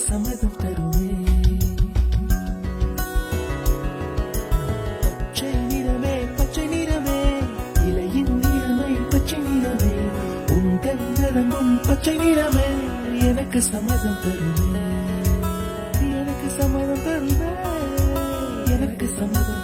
சம்மதம் தருவே. பச்சை நிறமே பச்சை நிறமே, இலையின் நிறமை பச்சை நிறமே, உங்கள் நிறமும் பச்சை நிறமே, எனக்கு சம்மதம் தருவே, எனக்கு சம்மதம் தருவே, எனக்கு சம்மதம்